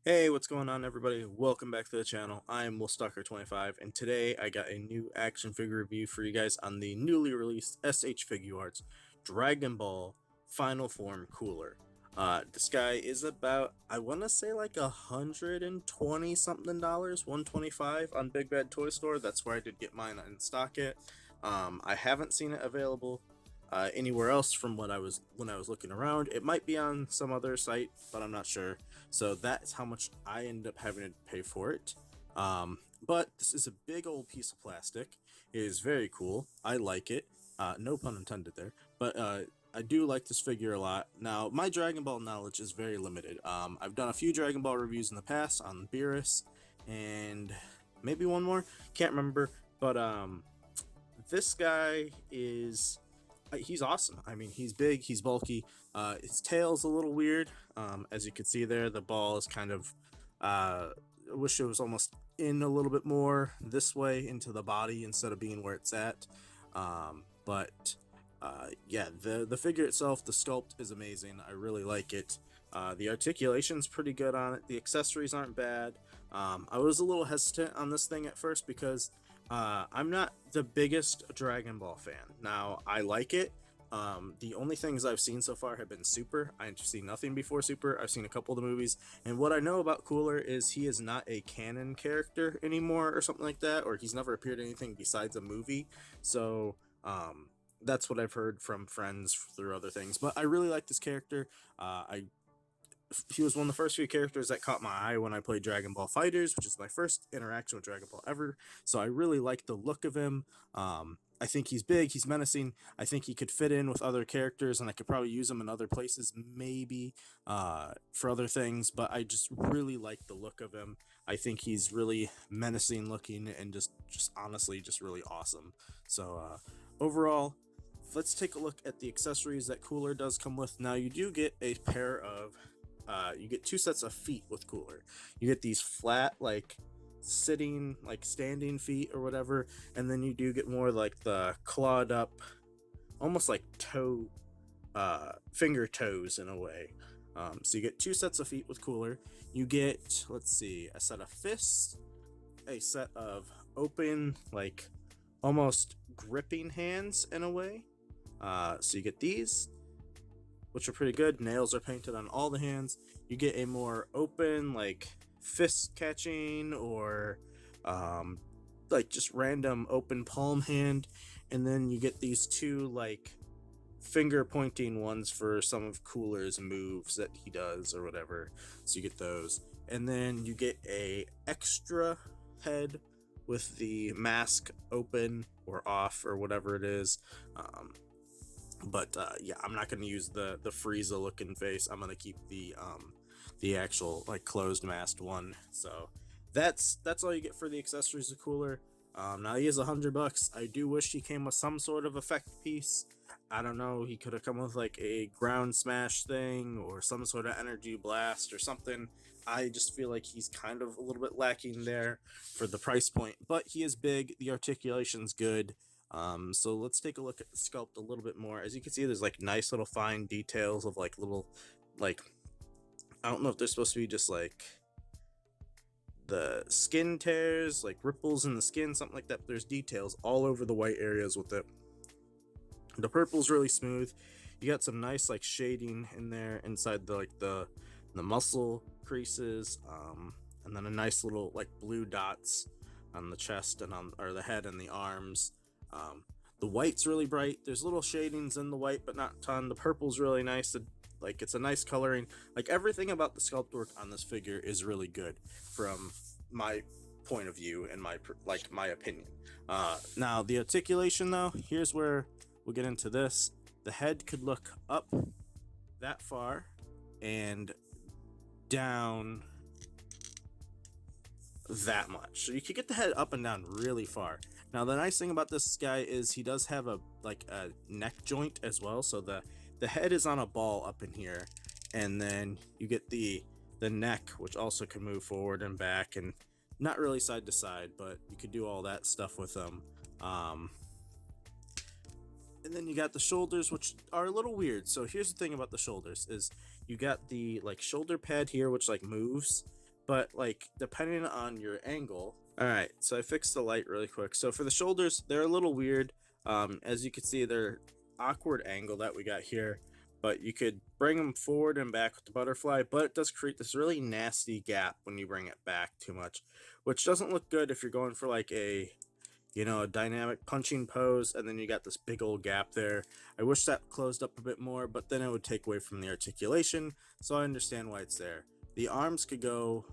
Hey, what's going on, everybody? Welcome back to the channel. I'm WillStalker25, and today I got a new action figure review for you guys on the newly released SH Figuarts Dragon Ball Final Form Cooler. This guy is about, I want to say like $120 something, 125 on Big Bad Toy Store. That's where I did get mine and stock it. I haven't seen it available anywhere else from when I was looking around. It might be on some other site, but I'm not sure. So that's how much I end up having to pay for it. But this is a big old piece of plastic. It is very cool. I like it. No pun intended there. But I do like this figure a lot. Now, my Dragon Ball knowledge is very limited. I've done a few Dragon Ball reviews in the past on Beerus and maybe one more. Can't remember. But this guy is he's awesome. I mean, he's big, he's bulky. His tail's a little weird. As you can see there, the ball is kind of. I wish it was almost in a little bit more this way into the body instead of being where it's at. But yeah, the figure itself, the sculpt is amazing. I really like it. The articulation's pretty good on it. The accessories aren't bad. I was a little hesitant on this thing at first because I'm not the biggest Dragon Ball fan. Now, I like it. The only things I've seen so far have been Super. I've seen nothing before Super. I've seen a couple of the movies. And what I know about Cooler is he is not a canon character anymore or something like that, or he's never appeared in anything besides a movie. So, that's what I've heard from friends through other things. But I really like this character. He was one of the first few characters that caught my eye when I played Dragon Ball Fighters, which is my first interaction with Dragon Ball ever. So I really like the look of him. I think he's big, he's menacing. I think he could fit in with other characters, and I could probably use him in other places, maybe for other things. But I just really like the look of him. I think he's really menacing looking, and just honestly, just really awesome. So overall, let's take a look at the accessories that Cooler does come with. Now, you do get a pair of you get two sets of feet with Cooler. You get these flat, like sitting, like standing feet or whatever, and then you do get more like the clawed up, almost like toe, finger toes in a way. So you get two sets of feet with Cooler. You get, let's see, a set of fists, a set of open, like almost gripping hands in a way. So you get these, which are pretty good. Nails are painted on all the hands. You get a more open, like fist catching or like just random open palm hand, and then you get these two like finger pointing ones for some of Cooler's moves that he does or whatever. So you get those, and then you get a extra head with the mask open or off or whatever it is. But yeah, I'm not going to use the Frieza looking face. I'm going to keep the actual like closed masked one. So that's all you get for the accessories of Cooler. Now he is $100. I do wish he came with some sort of effect piece. I don't know. He could have come with like a ground smash thing or some sort of energy blast or something. I just feel like he's kind of a little bit lacking there for the price point. But he is big. The articulation's good. So let's take a look at the sculpt a little bit more. As you can see, there's like nice little fine details of like little, like, I don't know if they're supposed to be just like the skin tears, like ripples in the skin, something like that. But there's details all over the white areas with it. The purple's really smooth. You got some nice like shading in there inside the like the muscle creases, and then a nice little like blue dots on the chest and on or the head and the arms. The white's really bright. There's little shadings in the white, but not a ton. The purple's really nice. Like it's a nice coloring. Like everything about the sculpt work on this figure is really good from my point of view and my opinion. Now the articulation though, here's where we'll get into this. The head could look up that far and down that much. So you could get the head up and down really far. Now the nice thing about this guy is he does have a neck joint as well. So the head is on a ball up in here, and then you get the neck, which also can move forward and back, and not really side to side, but you could do all that stuff with them. And then you got the shoulders, which are a little weird. So here's the thing about the shoulders is you got the like shoulder pad here, which like moves, but like depending on your angle. All right, so I fixed the light really quick. So for the shoulders, they're a little weird. As you can see, they're awkward angle that we got here, but you could bring them forward and back with the butterfly, but it does create this really nasty gap when you bring it back too much, which doesn't look good if you're going for like a, you know, a dynamic punching pose, and then you got this big old gap there. I wish that closed up a bit more, but then it would take away from the articulation, so I understand why it's there. The arms could go,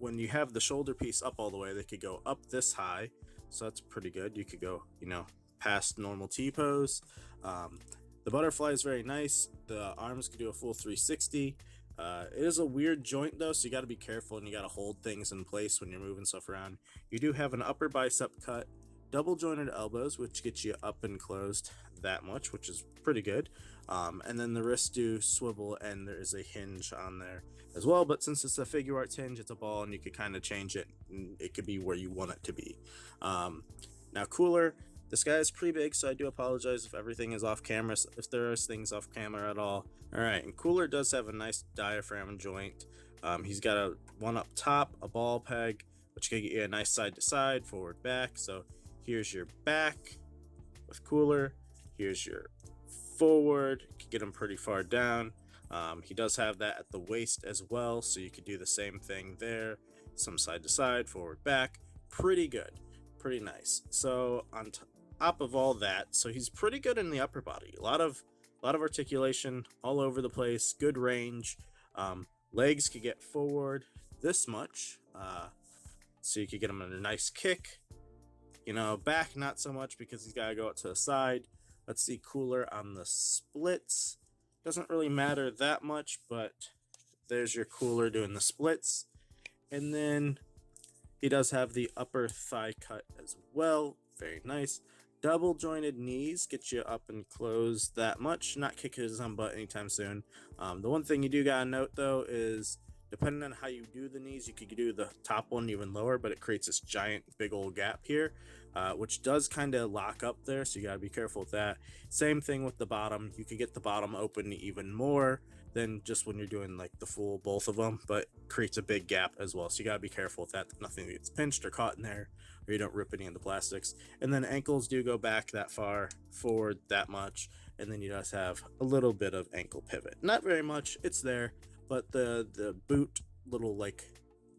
when you have the shoulder piece up all the way, they could go up this high, so that's pretty good. You could go, you know, past normal T-pose. The butterfly is very nice. The arms could do a full 360. It is a weird joint though, so you got to be careful and you got to hold things in place when you're moving stuff around. You do have an upper bicep cut, double jointed elbows, which gets you up and closed that much, which is pretty good. And then the wrists do swivel, and there is a hinge on there as well, but since it's a Figuarts hinge, it's a ball, and you could kind of change it, and it could be where you want it to be. Now cooler, this guy is pretty big, so I do apologize if everything is off camera, if there are things off camera at all. All right, and cooler does have a nice diaphragm joint. He's got a one up top, a ball peg, which can get you a nice side to side, forward, back. So here's your back with cooler. Here's your forward. You can get him pretty far down. He does have that at the waist as well, so you could do the same thing there. Some side to side, forward, back. Pretty good. Pretty nice. So on top of all that, so he's pretty good in the upper body. A lot of articulation all over the place. Good range. Legs could get forward this much, so you could get him in a nice kick. You know, back not so much because he's got to go out to the side. Let's see cooler on the splits. Doesn't really matter that much, but there's your cooler doing the splits. And then he does have the upper thigh cut as well. Very nice. Double jointed knees get you up and closed that much. Not kicking his own butt anytime soon. The one thing you do gotta note though is, depending on how you do the knees, you could do the top one even lower, but it creates this giant big old gap here, which does kind of lock up there, so you got to be careful with that. Same thing with the bottom. You could get the bottom open even more than just when you're doing like the full both of them, but creates a big gap as well, so you got to be careful with that. Nothing gets pinched or caught in there, or you don't rip any of the plastics. And then ankles do go back that far, forward that much, and then you just have a little bit of ankle pivot. Not very much, it's there, but the boot little like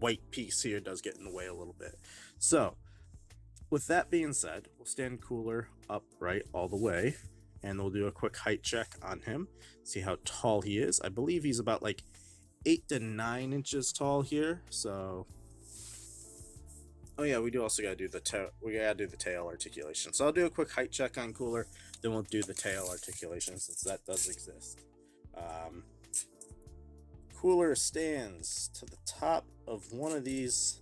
white piece here does get in the way a little bit. So with that being said, we'll stand cooler upright all the way, and we'll do a quick height check on him, see how tall he is. I believe he's about like 8 to 9 inches tall here. So oh yeah, we do also gotta do the tail articulation. So I'll do a quick height check on cooler, then we'll do the tail articulation since that does exist. Cooler stands to the top of one of these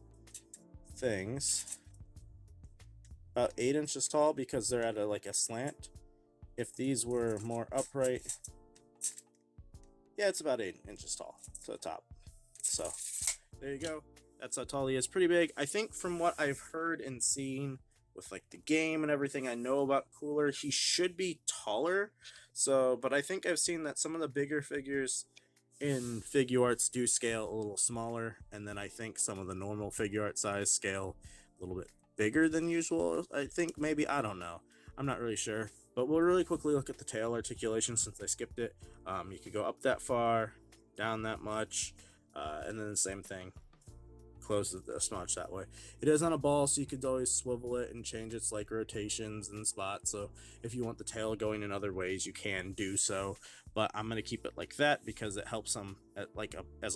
things about 8 inches tall because they're at like a slant. If these were more upright, yeah, it's about 8 inches tall to the top. So there you go. That's how tall he is. Pretty big. I think from what I've heard and seen with like the game and everything I know about cooler, he should be taller. So, but I think I've seen that some of the bigger figures in Figuarts do scale a little smaller, and then I think some of the normal Figuart size scale a little bit bigger than usual. I think maybe, I don't know, I'm not really sure, but we'll really quickly look at the tail articulation since I skipped it. You could go up that far, down that much, and then the same thing, close this much that way. It is on a ball, so you could always swivel it and change its like rotations and spots, so if you want the tail going in other ways you can do so, but I'm going to keep it like that because it helps him as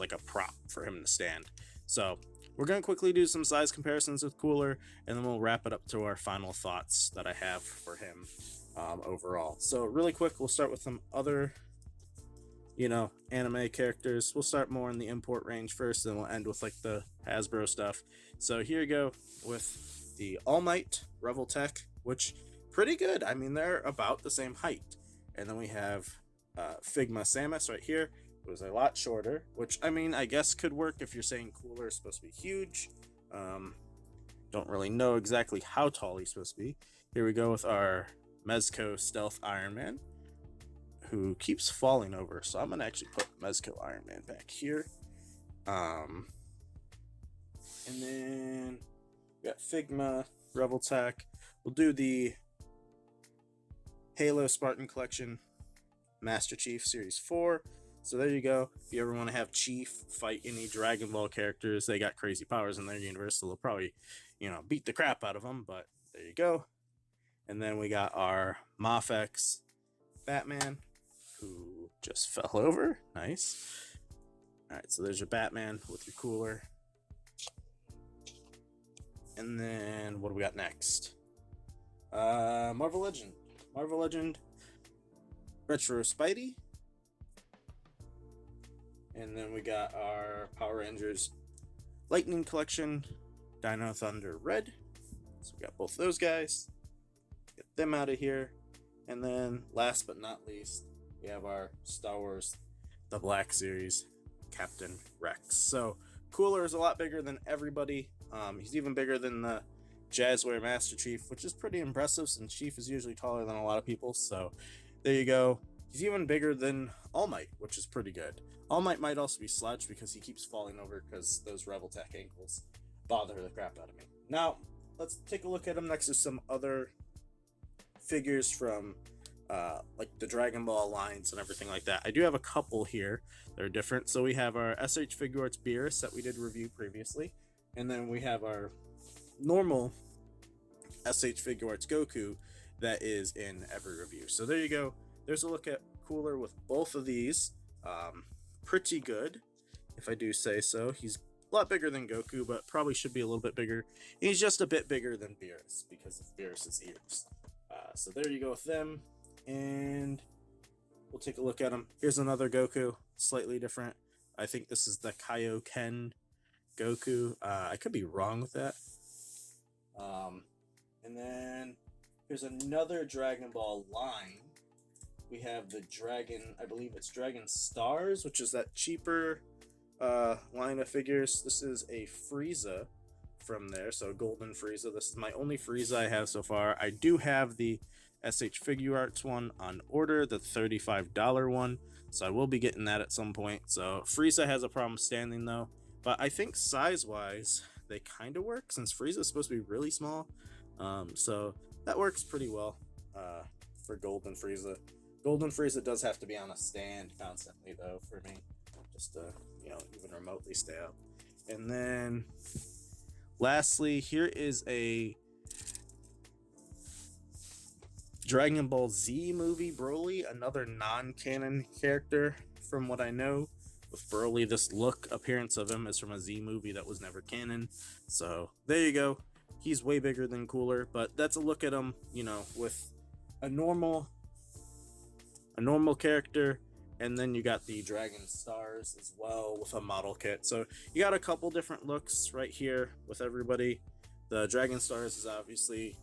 like a prop for him to stand. So we're going to quickly do some size comparisons with cooler, and then we'll wrap it up to our final thoughts that I have for him overall. So really quick, we'll start with some other, you know, anime characters. We'll start more in the import range first, and we'll end with like the Hasbro stuff. So here you go with the All Might Revel Tech, which pretty good. I mean, they're about the same height. And then we have Figma Samus right here. It was a lot shorter, which I mean, I guess could work if you're saying cooler is supposed to be huge. Don't really know exactly how tall he's supposed to be. Here we go with our Mezco Stealth Iron Man, who keeps falling over, so I'm gonna actually put Mezco Iron Man back here. And then we got Figma, Rebel Tech. We'll do the Halo Spartan Collection Master Chief Series 4. So there you go. If you ever want to have Chief fight any Dragon Ball characters, they got crazy powers in their universe, so they'll probably, beat the crap out of them, but there you go. And then we got our Mafex Batman, who just fell over. Nice. Alright, so there's your Batman with your cooler. And then what do we got next? Marvel Legend Retro Spidey. And then we got our Power Rangers Lightning Collection Dino Thunder Red. So we got both those guys. Get them out of here. And then last but not least, we have our Star Wars The Black Series Captain Rex. So Cooler is a lot bigger than everybody. He's even bigger than the Jazzware Master Chief, which is pretty impressive since Chief is usually taller than a lot of people. So there you go. He's even bigger than All Might, which is pretty good. All might also be slouched because he keeps falling over because those Rebel Tech ankles bother the crap out of me. Now, let's take a look at him next to some other figures from like the Dragon Ball lines and everything like that. I do have a couple here that are different. So we have our SH Figuarts Beerus that we did review previously. And then we have our normal SH Figuarts Goku that is in every review. So there you go. There's a look at Cooler with both of these. Pretty good, if I do say so. He's a lot bigger than Goku, but probably should be a little bit bigger. He's just a bit bigger than Beerus because of Beerus's ears. So there you go with them, and we'll take a look at him. Here's another Goku, slightly different. I think this is the Kaioken Goku. I could be wrong with that. And then here's another Dragon Ball line. We have the Dragon, I believe it's Dragon Stars, which is that cheaper line of figures. This is a Frieza from there, so Golden Frieza. This is my only Frieza I have so far. I do have the SH Figuarts one on order, the $35 one, so I will be getting that at some point. So Frieza has a problem standing though, but I think size-wise they kind of work since Frieza is supposed to be really small. So that works pretty well for Golden Frieza. Golden Frieza does have to be on a stand constantly, though, for me, just to, even remotely stay up. And then, lastly, here is a Dragon Ball Z movie, Broly, another non-canon character, from what I know. With Broly, this appearance of him is from a Z movie that was never canon. So, there you go. He's way bigger than Cooler, but that's a look at him, with a normal character, and then you got the Dragon Stars as well with a model kit. So you got a couple different looks right here with everybody. The Dragon Stars is obviously,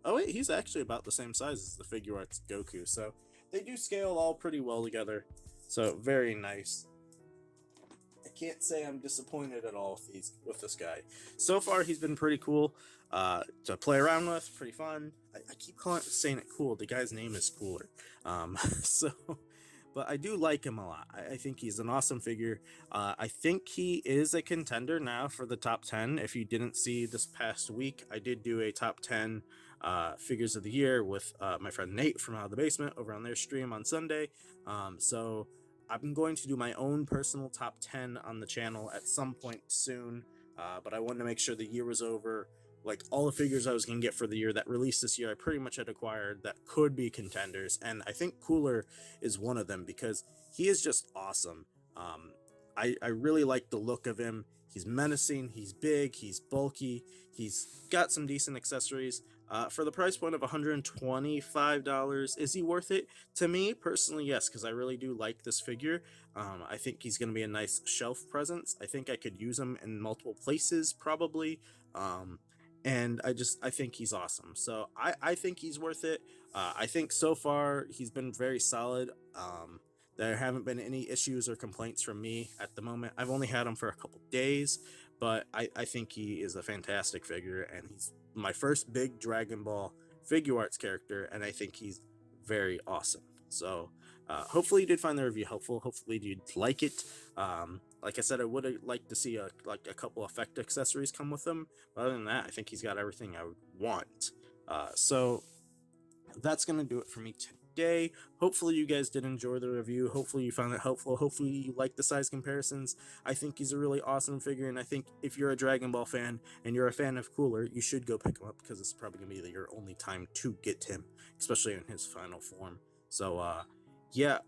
oh wait, he's actually about the same size as the Figuarts Goku, so they do scale all pretty well together. So very nice. I can't say I'm disappointed at all with this guy. So far, he's been pretty cool to play around with, pretty fun. I keep saying it cool. The guy's name is Cooler. But I do like him a lot. I think he's an awesome figure. I think he is a contender now for the top 10. If you didn't see this past week, I did do a top 10 figures of the year with my friend Nate from Out of the Basement over on their stream on Sunday. So I'm going to do my own personal top 10 on the channel at some point soon, but I wanted to make sure the year was over. Like, all the figures I was going to get for the year that released this year, I pretty much had acquired that could be contenders, and I think Cooler is one of them because he is just awesome. I really like the look of him. He's menacing, he's big, he's bulky, he's got some decent accessories. For the price point of $125, is he worth it? To me, personally, yes, because I really do like this figure. I think he's going to be a nice shelf presence. I think I could use him in multiple places, probably. And I think he's awesome. So I think he's worth it. I think so far he's been very solid. There haven't been any issues or complaints from me at the moment. I've only had him for a couple days, but I think he is a fantastic figure, and he's my first big Dragon Ball Figuarts character, and I think he's very awesome. So hopefully you did find the review helpful. Hopefully you'd like it. Like I said, I would have liked to see a couple effect accessories come with them. But other than that, I think he's got everything I would want. So that's going to do it for me today. Hopefully you guys did enjoy the review. Hopefully you found it helpful. Hopefully you like the size comparisons. I think he's a really awesome figure, and I think if you're a Dragon Ball fan and you're a fan of Cooler, you should go pick him up, because it's probably going to be your only time to get him, especially in his final form. So yeah,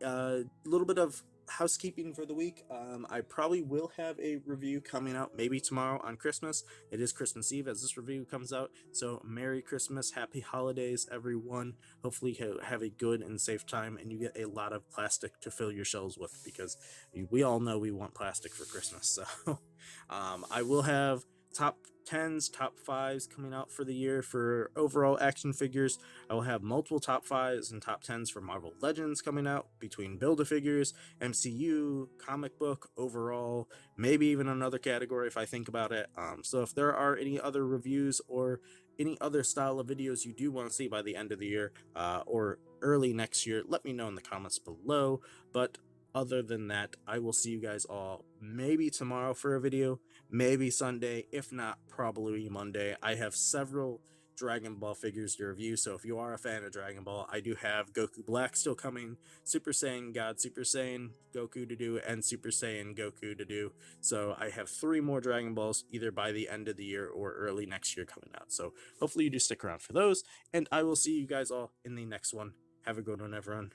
a little bit of housekeeping for the week. I probably will have a review coming out maybe tomorrow on Christmas. It is Christmas Eve as this review comes out, so Merry Christmas, Happy Holidays, everyone. Hopefully you have a good and safe time, and you get a lot of plastic to fill your shelves with, because we all know we want plastic for Christmas. So I will have top 10s, top 5s coming out for the year for overall action figures. I will have multiple top 5s and top 10s for Marvel Legends coming out, between Build-A-Figures, MCU, comic book, overall, maybe even another category if I think about it. So if there are any other reviews or any other style of videos you do want to see by the end of the year or early next year, let me know in the comments below. But other than that, I will see you guys all maybe tomorrow for a video, maybe Sunday, if not probably Monday. I have several Dragon Ball figures to review, so if you are a fan of Dragon Ball, I do have Goku Black still coming, Super Saiyan God, Super Saiyan Goku to do, and Super Saiyan Goku to do. So I have 3 more Dragon Balls either by the end of the year or early next year coming out. So hopefully you do stick around for those, and I will see you guys all in the next one. Have a good one, everyone.